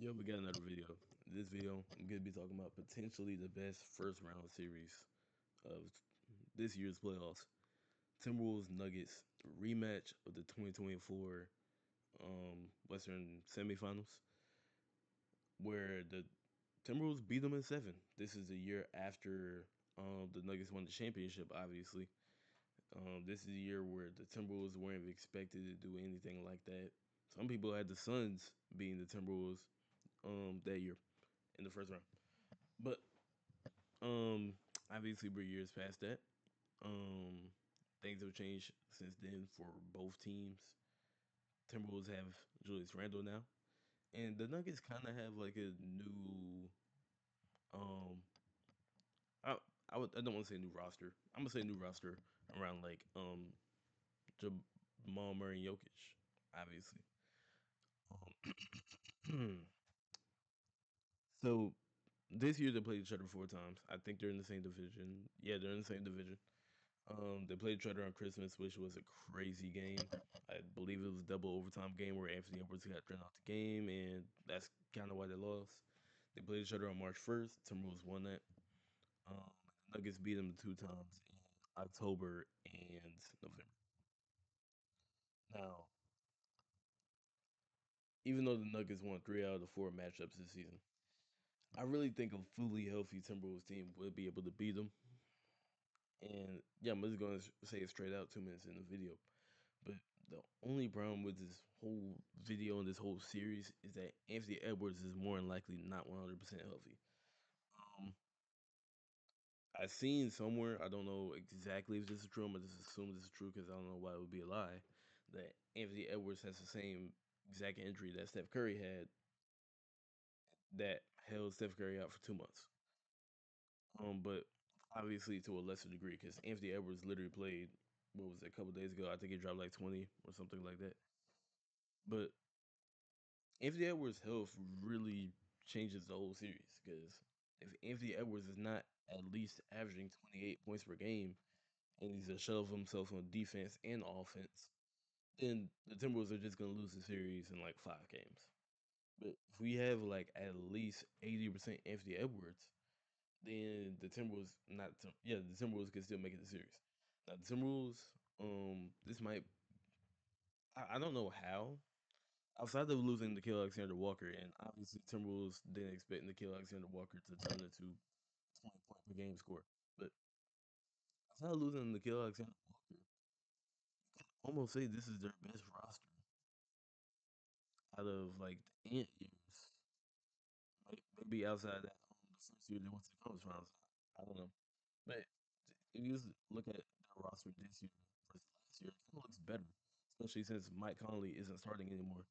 Yo, we got another video. In this video, I'm gonna be talking about potentially the best first round series of this year's playoffs. Timberwolves Nuggets rematch of the 2024 Western semifinals, where the Timberwolves beat them in seven. This is a year after the Nuggets won the championship, obviously. This is a year where the Timberwolves weren't expected to do anything like that. Some people had the Suns beating the Timberwolves that year in the first round. But Um, obviously we're years past that. Um, things have changed since then for both teams. Timberwolves have Julius Randle now, and the Nuggets kind of have like a new. Um, I I don't want to say new roster. I'm gonna say new roster around like Jamal Murray and Jokic, obviously. Um, so this year they played each other 4 times. I think they're in the same division. Yeah, they're in the same division. They played each other on Christmas, which was a crazy game. I believe it was a double overtime game where Anthony Edwards got thrown out the game, and that's kind of why they lost. They played each other on March 1st. Timberwolves won that. Um, Nuggets beat them 2 times in October and November. Now, even though the Nuggets won 3 out of the 4 matchups this season, I really think a fully healthy Timberwolves team would be able to beat them. And yeah, I'm just going to say it straight out 2 minutes in the video. But the only problem with this whole video and this whole series is that Anthony Edwards is more than likely not 100% healthy. Um, I seen somewhere, I don't know exactly if this is true, but just assume this is true because I don't know why it would be a lie, that Anthony Edwards has the same exact injury that Steph Curry had that held Steph Curry out for 2 months. But obviously to a lesser degree because Anthony Edwards literally played, what was it, a couple days ago? I think he dropped like 20 or something like that. But Anthony Edwards' health really changes the whole series because if Anthony Edwards is not at least averaging 28 points per game and he's a shell of himself on defense and offense, then the Timberwolves are just going to lose the series in like 5 games. But if we have like at least 80% Anthony Edwards, then the Timberwolves, not Tim- yeah, the Timberwolves can still make it the series. Now the Timberwolves, this might, I don't know how. Outside of losing to Kill Alexander Walker, and obviously Timberwolves didn't expect to Kill Alexander Walker to turn into 20 point per game score. But outside of losing to Kill Alexander Walker, almost say this is their best roster out of like the Ant years. Maybe outside that the first year they went to the conference finals. I don't know. But if you just look at their roster this year versus last year, it kind of looks better, especially since Mike Conley isn't starting anymore.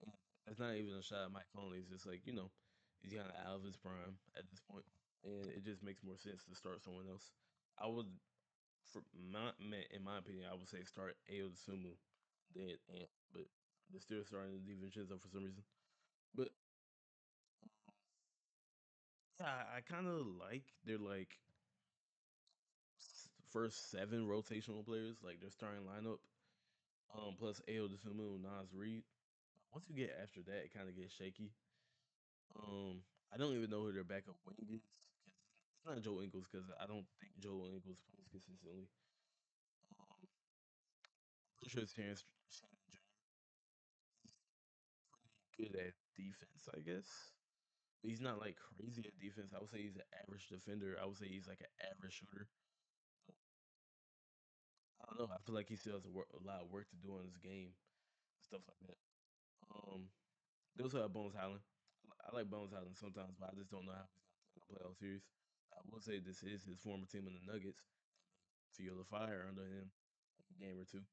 And that's not even a shot at Mike Conley. It's just like, he's kind of out of his prime at this point, and it just makes more sense to start someone else. I would, in my opinion, I would say start Ayo Sumu, then Ant, but they're still starting the DiVincenzo for some reason. But yeah, I kind of like their like first 7 rotational players, like their starting lineup. Plus Ayo Dosunmu, Nas Reed. Once you get after that, it kind of gets shaky. I don't even know who their backup wing is. It's not Joe Ingles because I don't think Joe Ingles plays consistently. I'm pretty sure it's Terrence Shannon Jr. He's pretty good at defense, I guess. But he's not like crazy at defense. I would say he's an average defender. I would say he's like an average shooter. But I don't know. I feel like he still has a lot of work to do on his game, stuff like that. Um, They also have Bones Highland. I like Bones Highland sometimes, but I just don't know how he's going to play in the playoff series. I will say this is his former team in the Nuggets. Feel the fire under him like a game or two.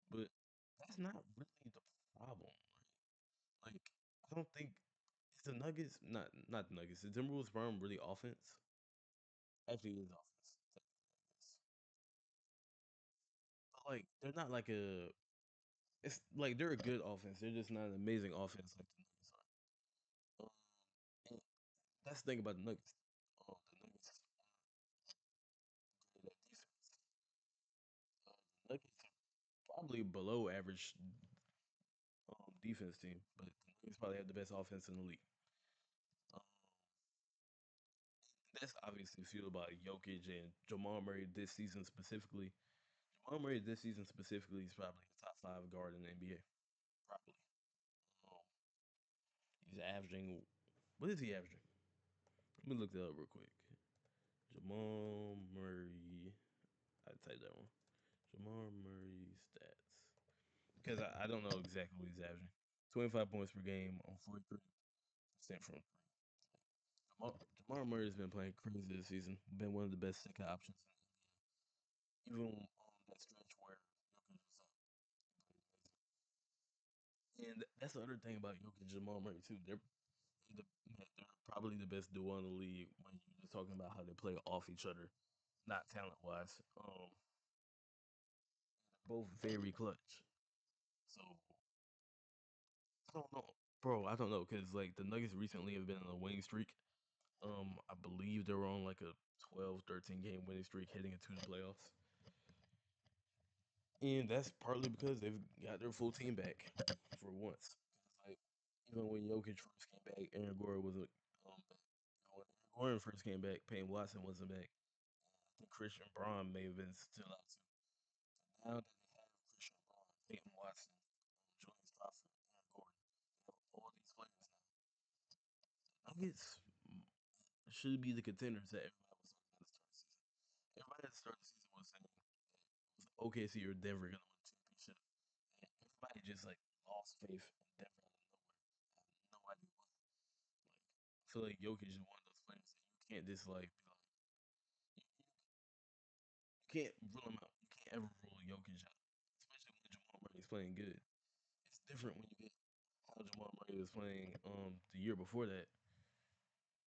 But that's not really the problem. Right? Like, I don't think it's the Nuggets, not the Nuggets. The Timberwolves' problem really offense. Actually, it is offense. But like, they're not like a. It's like they're a good offense. They're just not an amazing offense like the Nuggets are. And that's the thing about the Nuggets. The Nuggets are good at defense. The Nuggets are probably below average defense team, but the Nuggets probably have the best offense in the league. That's obviously fueled by Jokic and Jamal Murray this season specifically. Jamal Murray this season specifically is probably a top five guard in the NBA. Probably. Um, he's averaging. What is he averaging? Let me look that up real quick. Jamal Murray. I typed that one. Jamal Murray stats. Because I don't know exactly what he's averaging. 25 points per game on 43% from three. Jamal Murray has been playing crazy this season. Been one of the best second options in the NBA. Even on that stretch where Jokic was up. And that's the other thing about Jokic and Jamal Murray too. The, they're probably the best duo in the league when you're just talking about how they play off each other, not talent wise. They're both very clutch. So I don't know, bro. I don't know because like the Nuggets recently have been on a winning streak. I believe they were on like a 12, 13 game winning streak heading into the playoffs. And that's partly because they've got their full team back for once. Like even when Jokic first came back, Aaron Gordon wasn't back. When Aaron Gordon first came back, Payne Watson wasn't back. I think Christian Braun may have been still out too. So now that they have Christian Braun, Peyton Watson, Julian Stoffer, Aaron Gordon, they have all these players now. Nuggets should be the contenders that everybody was talking about at the start of the season. Everybody at the start of the season was saying it was OKC or Denver gonna win the championship. And everybody just like lost faith in Denver out of nowhere. I have no idea why. Like I feel like Jokic is one of those players that you can't just like be like you can't rule him out. You can't ever rule Jokic out. Especially when Jamal Murray is playing good. It's different when you get how Jamal Murray was playing the year before that.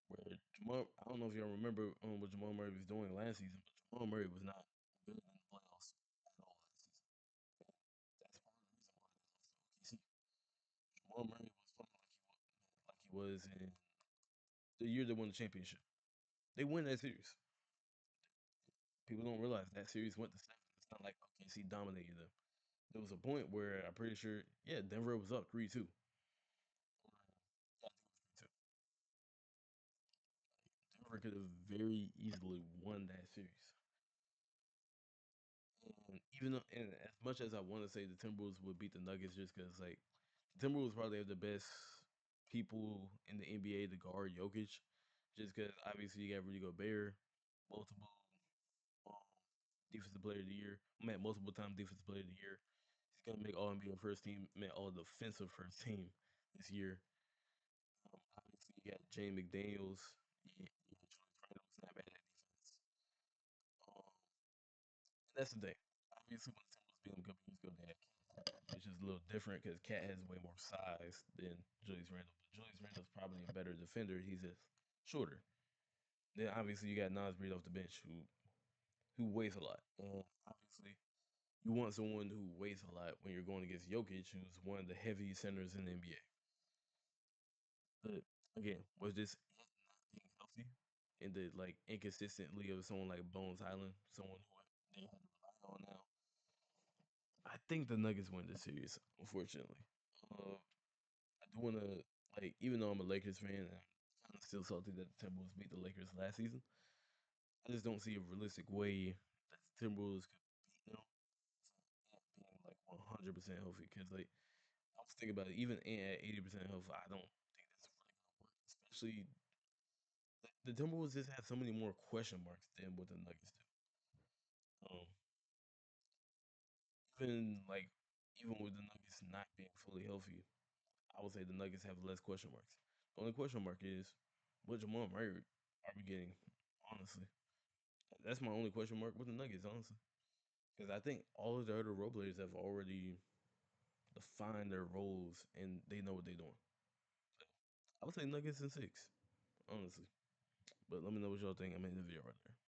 Where Jamal I don't know if y'all remember what Jamal Murray was doing last season, but Jamal Murray was not good in the playoffs at all last season. And that's part of the reason why they lost to OKC. Jamal Murray was playing like he was in the year they won the championship. They win that series. People don't realize that series went to seven. It's not like OKC dominated them. There was a point where I'm pretty sure, yeah, Denver was up 3-2. Yeah, I think it was 3-2. Denver could have very easily won that series. And even though, and as much as I want to say the Timberwolves would beat the Nuggets, just because like the Timberwolves probably have the best people in the NBA to guard Jokic, just because obviously you got Rudy Gobert, multiple um, defensive player of the year, met multiple time defensive player of the year. He's gonna make All NBA first team, met All Defensive first team this year. Obviously you got Jane McDaniels, Julius Randle's not bad at defense. Um, and that's the thing. Obviously, when the Timberwolves beat them a couple years ago, they had which is a little different because Cat has way more size than Julius Randle. But Julius Randle's probably a better defender. He's just shorter. Then obviously you got Nas Reed off the bench who weighs a lot. And obviously you want someone who weighs a lot when you're going against Jokic, who's one of the heaviest centers in the NBA. But again, was this not being healthy and the like inconsistently of someone like Bones Highland, someone who they had to rely on now. I think the Nuggets win this series, unfortunately. Uh, I do want to like, even though I'm a Lakers fan, and I'm kind of still salty that the Timberwolves beat the Lakers last season. I just don't see a realistic way that the Timberwolves could beat them being like 100% healthy. Because like I was thinking about it, even at 80% health, I don't think that's really gonna work. Especially the Timberwolves just have so many more question marks than what the Nuggets do. Um, even like even with the Nuggets not being fully healthy, I would say the Nuggets have less question marks. The only question mark is what Jamal Murray are we getting? Honestly, that's my only question mark with the Nuggets. Honestly, because I think all of the other role players have already defined their roles and they know what they're doing. So I would say Nuggets in six, honestly. But let me know what y'all think. I'm in the video right there.